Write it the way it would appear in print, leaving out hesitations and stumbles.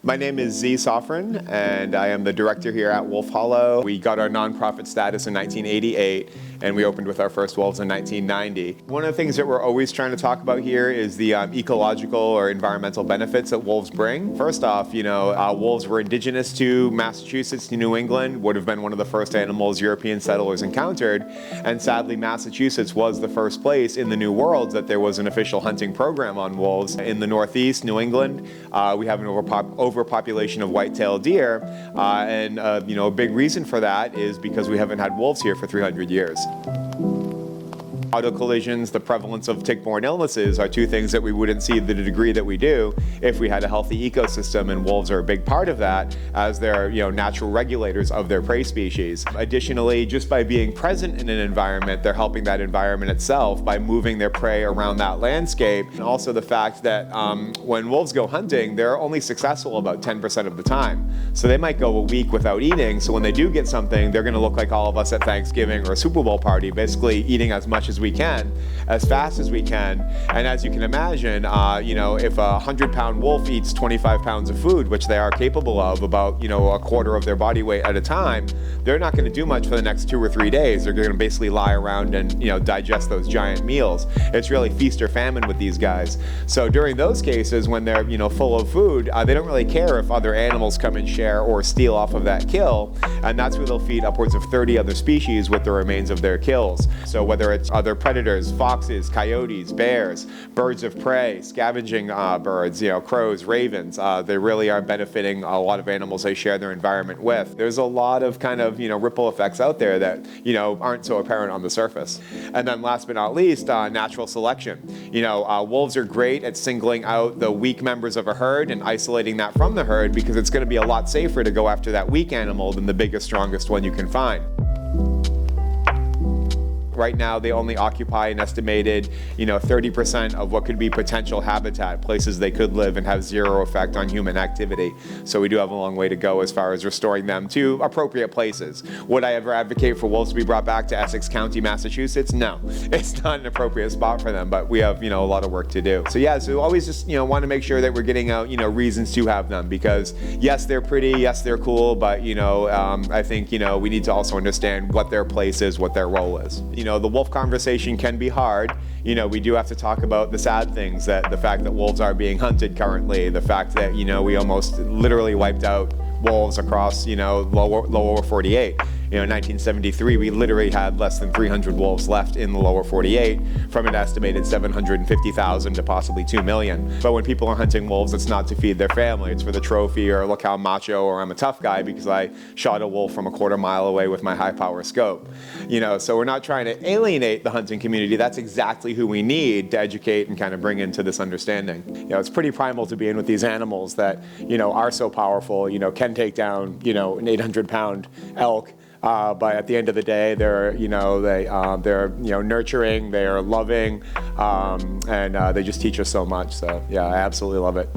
My name is Z Sofrin, and I am the director here at Wolf Hollow. We got our nonprofit status in 1988, and we opened with our first wolves in 1990. One of the things that we're always trying to talk about here is the ecological or environmental benefits that wolves bring. First off, wolves were indigenous to Massachusetts, to New England, would have been one of the first animals European settlers encountered, and sadly Massachusetts was the first place in the New World that there was an official hunting program on wolves. In the Northeast, New England, we have an overpopulation of white-tailed deer, and a big reason for that is because we haven't had wolves here for 300 years. Auto collisions, the prevalence of tick-borne illnesses are two things that we wouldn't see the degree that we do if we had a healthy ecosystem, and wolves are a big part of that as they're natural regulators of their prey species. Additionally, just by being present in an environment, they're helping that environment itself by moving their prey around that landscape. And also the fact that when wolves go hunting, they're only successful about 10% of the time. So they might go a week without eating, so when they do get something, they're gonna look like all of us at Thanksgiving or a Super Bowl party, basically eating as much as we can, as fast as we can. And as you can imagine, if a 100-pound wolf eats 25 pounds of food, which they are capable of, about a quarter of their body weight at a time, they're not going to do much for the next 2 or 3 days. They're going to basically lie around and digest those giant meals. It's really feast or famine with these guys. So during those cases, when they're full of food, they don't really care if other animals come and share or steal off of that kill, and that's where they'll feed upwards of 30 other species with the remains of their kills. So whether it's other predators, foxes, coyotes, bears, birds of prey, scavenging birds, crows, ravens, they really are benefiting a lot of animals they share their environment with. There's a lot of ripple effects out there that aren't so apparent on the surface. And then last but not least, natural selection. Wolves are great at singling out the weak members of a herd and isolating that from the herd, because it's going to be a lot safer to go after that weak animal than the biggest, strongest one you can find. Right now, they only occupy an estimated, 30% of what could be potential habitat, places they could live and have zero effect on human activity. So we do have a long way to go as far as restoring them to appropriate places. Would I ever advocate for wolves to be brought back to Essex County, Massachusetts? No, it's not an appropriate spot for them, but we have, a lot of work to do. So yeah, so always just, want to make sure that we're getting out, reasons to have them, because yes, they're pretty, yes, they're cool, but, I think, we need to also understand what their place is, what their role is. The wolf conversation can be hard. We do have to talk about the sad things, that the fact that wolves are being hunted currently, the fact that, we almost literally wiped out wolves across, lower 48. In 1973, we literally had less than 300 wolves left in the lower 48 from an estimated 750,000 to possibly 2 million. But when people are hunting wolves, it's not to feed their family. It's for the trophy, or look how macho or I'm a tough guy because I shot a wolf from a quarter mile away with my high-power scope. So we're not trying to alienate the hunting community. That's exactly who we need to educate and kind of bring into this understanding. It's pretty primal to be in with these animals that, are so powerful, can take down, an 800-pound elk. But at the end of the day, they're nurturing, they're loving, and they just teach us so much. So yeah, I absolutely love it.